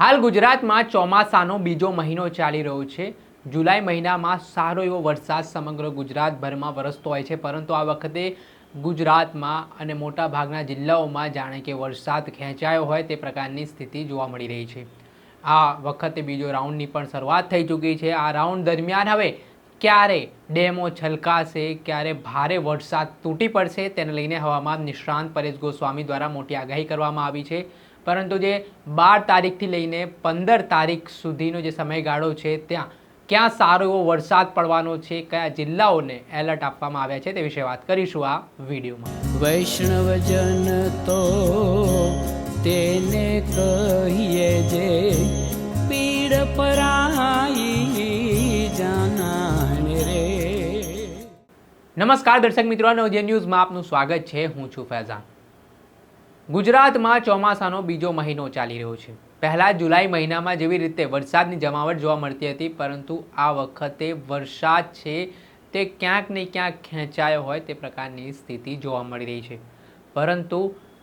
હાલ ગુજરાતમાં ચોમાસાનો બીજો મહિનો ચાલી રહ્યો છે। જુલાઈ મહિનામાં સારો એવો વરસાદ સમગ્ર ગુજરાતભરમાં વરસતો હોય છે, પરંતુ આ વખતે ગુજરાતમાં અને મોટાભાગના જિલ્લાઓમાં જાણે કે વરસાદ ખેંચાયો હોય તે પ્રકારની સ્થિતિ જોવા મળી રહી છે। આ વખતે બીજો રાઉન્ડની પણ શરૂઆત થઈ ચૂકી છે। આ રાઉન્ડ દરમિયાન હવે ક્યારે ડેમો છલકાશે, ક્યારે ભારે વરસાદ તૂટી પડશે, તેને લઈને હવામાન નિષ્ણાંત પરેશ ગોસ્વામી દ્વારા મોટી આગાહી કરવામાં આવી છે। પરંતુ જે 12 તારીખથી લઈને 15 તારીખ સુધીનો જે સમયગાળો છે ત્યાં ક્યાં સારો એવો વરસાદ પડવાનો છે, કયા જિલ્લાઓને એલર્ટ આપવામાં આવ્યા છે તે વિશે વાત કરીશું આ વિડીયોમાં। વૈષ્ણવજન તો તેને કહીએ જે પીડ પરાઈ જાનાને રે। નમસ્કાર દર્શક મિત્રો, નવજીવન ન્યૂઝમાં આપનું સ્વાગત છે। હું છું ફૈઝાન। ગુજરાતમાં ચોમાસાનો બીજો મહિનો ચાલી રહ્યો છે। પહેલા જુલાઈ મહિનામાં જેવી રીતે વરસાદની જમાવટ જોવા મળતી હતી, પરંતુ આ વખતે વરસાદ છે તે ક્યાંક ને ક્યાંક ખેંચાયો હોય તે પ્રકારની સ્થિતિ જોવા મળી રહી છે। પરંતુ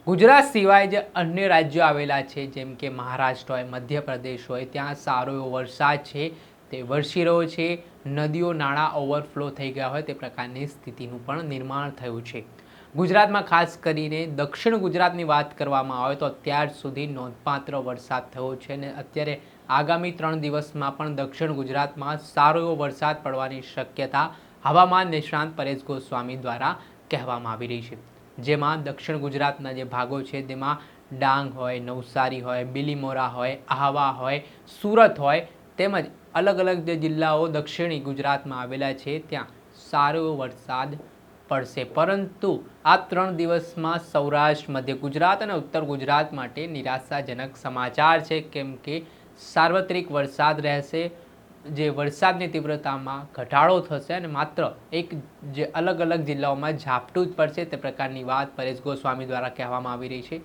ગુજરાત સિવાય જે અન્ય રાજ્યો આવેલા છે, જેમ કે મહારાષ્ટ્ર હોય, મધ્યપ્રદેશ હોય, ત્યાં સારો એવો વરસાદ છે તે વરસી રહ્યો છે। નદીઓ નાળા ઓવરફ્લો થઈ ગયા હોય તે પ્રકારની સ્થિતિનું પણ નિર્માણ થયું છે। ગુજરાતમાં ખાસ કરીને દક્ષિણ ગુજરાતની વાત કરવામાં આવે તો અત્યાર સુધી નોંધપાત્ર વરસાદ થયો છે અને અત્યારે આગામી 3 દિવસમાં પણ દક્ષિણ ગુજરાતમાં સારો એવો વરસાદ પડવાની શક્યતા હવામાન નિષ્ણાંત પરેશ ગોસ્વામી દ્વારા કહેવામાં આવી રહી છે। જેમાં દક્ષિણ ગુજરાતના જે ભાગો છે તેમાં ડાંગ હોય, નવસારી હોય, બિલીમોરા હોય, આહવા હોય, સુરત હોય, તેમજ અલગ અલગ જે જિલ્લાઓ દક્ષિણી ગુજરાતમાં આવેલા છે ત્યાં સારો એવો વરસાદ પડશે। પરંતુ આ 3 દિવસમાં સૌરાષ્ટ્ર, મધ્ય ગુજરાત અને ઉત્તર ગુજરાત માટે નિરાશાજનક સમાચાર છે, કેમ કે સાર્વત્રિક વરસાદ રહેશે, જે વરસાદની તીવ્રતામાં ઘટાડો થશે અને માત્ર એક જે અલગ અલગ જિલ્લાઓમાં ઝાપટું જ પડશે તે પ્રકારની વાત પરેશ ગોસ્વામી દ્વારા કહેવામાં આવી રહી છે।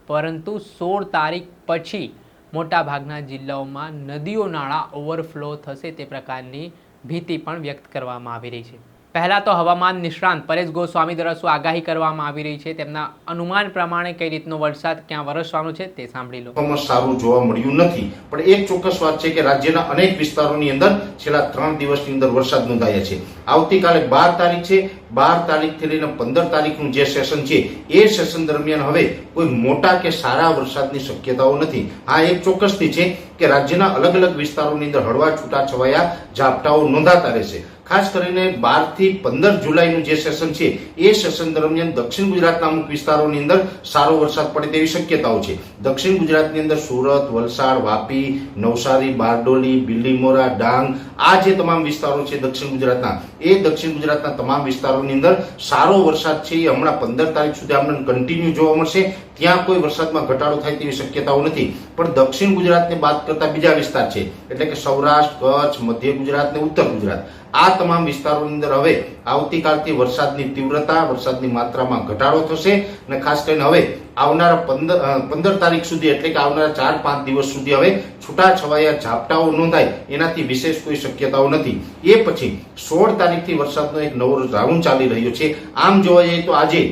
પરંતુ 16 તારીખ પછી મોટાભાગના જિલ્લાઓમાં નદીઓ નાળા ઓવરફ્લો થશે તે પ્રકારની ભીતિ પણ વ્યક્ત કરવામાં આવી રહી છે। પહેલા તો હવામાન નિષ્ણાંત પરેશ ગોસ્વામી દ્વારા શું આગાહી કરવામાં આવી રહી છે, તેમના અનુમાન પ્રમાણે કઈ રીતનો વરસાદ ક્યાં વરસવાનો છે તે સાંભળી લો। સારું જોવા મળ્યું નથી, પણ એક ચોક્કસ વાત છે કે રાજ્યના અનેક વિસ્તારોની અંદર છેલ્લા 3 દિવસની અંદર વરસાદ નોંધાયા છે। આવતીકાલે 12 તારીખ છે, 12 તારીખથી લઈને 15 તારીખનું જે સેશન છે એ સેશન દરમિયાન હવે કોઈ મોટા કે સારા વરસાદની શક્યતાઓ નથી। આ એક ચોક્કસથી છે કે રાજ્યના અલગ અલગ વિસ્તારોની અંદર હળવા છૂટાછવાયા ઝાપટાઓ નોંધાતા રહેશે। ખાસ કરીને 12 થી 15 જુલાઈનું જે સેશન છે એ સેશન દરમિયાન દક્ષિણ ગુજરાતના અમુક વિસ્તારોની અંદર સારો વરસાદ પડે તેવી શક્યતાઓ છે। દક્ષિણ ગુજરાતની અંદર સુરત, વલસાડ, વાપી, નવસારી, બારડોલી, બિલીમોરા, ડાંગ, આ જે તમામ વિસ્તારો છે દક્ષિણ ગુજરાતના, એ દક્ષિણ ગુજરાતના તમામ વિસ્તારોની અંદર સારો વરસાદ છે એ હમણાં 15 તારીખ સુધી આપણને કન્ટિન્યુ જોવા મળશે। ત્યાં કોઈ વરસાદમાં ઘટાડો થાય તેવી શક્યતાઓ નથી, પણ દક્ષિણ ગુજરાતને બાદ કરતા બીજા વિસ્તાર છે, એટલે કે સૌરાષ્ટ્ર, કચ્છ, મધ્ય ગુજરાત ને ઉત્તર ગુજરાત, આ તમામ વિસ્તારોની અંદર હવે આવતીકાલથી વરસાદની તીવ્રતા, વરસાદની માત્રામાં ઘટાડો થશે અને ખાસ કરીને હવે આવનારા 15 તારીખ સુધી, એટલે કે આવનારા 4-5 દિવસ સુધી હવે છૂટાછવાયા ઝાપટાઓ નોંધાય એનાથી વિશેષ કોઈ શક્યતાઓ નથી। એ પછી 16 તારીખથી વરસાદનો એક નવો રાઉન્ડ ચાલી રહ્યો છે। આમ જોવા જઈએ તો આજે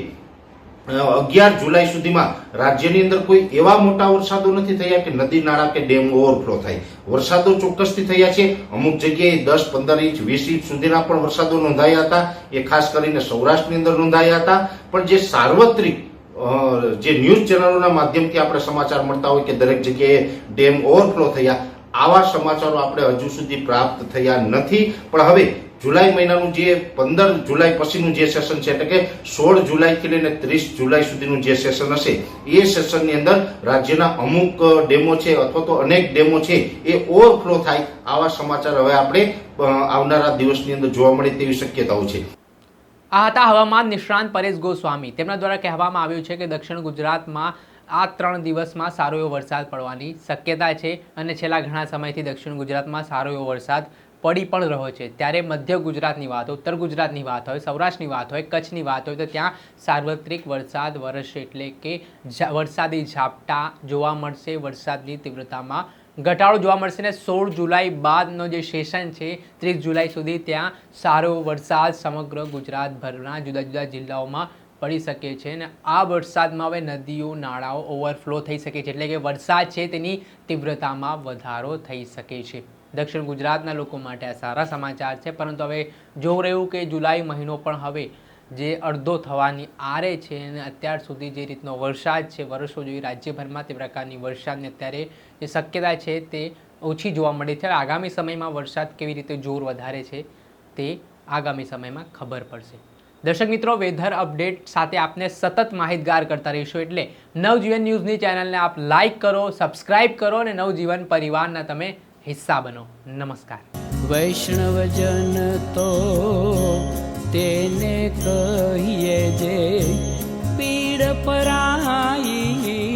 11 જુલાઈ સુધીમાં રાજ્યની અંદર કોઈ એવા મોટા વરસાદો નથી થયા કે નદી નાળા કે ડેમ ઓવરફ્લો થાય। વરસાદો ચોક્કસથી થયા છે, અમુક જગ્યાએ 10-15 ઇંચ 20 ઇંચ સુધીના પણ વરસાદો નોંધાયા હતા, એ ખાસ કરીને સૌરાષ્ટ્રની અંદર નોંધાયા હતા। પણ જે સાર્વત્રિક જે ન્યૂઝ ચેનલોના માધ્યમથી આપણે સમાચાર મળતા હોય કે દરેક જગ્યાએ ડેમ ઓવરફ્લો થયા, આવા સમાચારો આપણે હજુ સુધી પ્રાપ્ત થયા નથી। પણ હવે જુલાઈ મહિનાનું જે 15 જુલાઈ પછીનું જે સેશન છે, એટલે કે 16 જુલાઈથી લઈને 30 જુલાઈ સુધીનું જે સેશન હશે, એ સેશનની અંદર રાજ્યના અમુક ડેમો છે અથવા તો અનેક ડેમો છે એ ઓવરફ્લો થાય, આવા સમાચાર હવે આપણે આવનારા દિવસની અંદર જોવા મળે તેવી શક્યતાઓ છે। આ હતા હવામાન નિષ્ણાંત પરેશ ગોસ્વામી। તેમના દ્વારા કહેવામાં આવ્યું છે કે દક્ષિણ ગુજરાતમાં આ 3 દિવસમાં સારો એવો વરસાદ પડવાની શક્યતા છે અને છેલ્લા ઘણા સમયથી દક્ષિણ ગુજરાતમાં સારો એવો વરસાદ પડી પણ રહ્યો છે। ત્યારે મધ્ય ગુજરાતની વાત હોય, ઉત્તર ગુજરાતની વાત હોય, સૌરાષ્ટ્રની વાત હોય, કચ્છની વાત હોય તો ત્યાં સાર્વત્રિક વરસાદ વરસશે, એટલે કે વરસાદી ઝાપટા જોવા મળશે, વરસાદની તીવ્રતામાં ઘટાડો જોવા મળશે ને 16 જુલાઈ બાદનો જે સેશન છે 30 જુલાઈ સુધી ત્યાં સારો વરસાદ સમગ્ર ગુજરાતભરના જુદા જુદા જિલ્લાઓમાં પડી શકે છે અને આ વરસાદમાં હવે નદીઓ નાળાઓ ઓવરફ્લો થઈ શકે છે, એટલે કે વરસાદ છે તેની તીવ્રતામાં વધારો થઈ શકે છે. દક્ષિણ ગુજરાતના લોકો માટે આ સારા સમાચાર છે, પરંતુ હવે જોવું રહ્યું કે જુલાઈ મહિનો પણ હવે જે અડધો થવાની આરે છે અને અત્યાર સુધી જે રીતનો વરસાદ છે વર્ષો જોઈ રાજ્યભરમાં તે પ્રકારની વરસાદની અત્યારે જે શક્યતા છે તે ઓછી જોવા મળી છે. આગામી સમયમાં વરસાદ કેવી રીતે જોર વધારે છે તે આગામી સમયમાં ખબર પડશે. દર્શક મિત્રો, વેધર અપડેટ સાથે આપને સતત માહિતગાર કરતા રહીશું, એટલે નવજીવન ન્યૂઝની ચેનલને આપ લાઈક કરો, સબસ્ક્રાઇબ કરો અને નવજીવન પરિવારના તમે હિસ્સા બનો. નમસ્કાર. વૈષ્ણવજન તો તેને કહીએ જે પીડ પરાઈ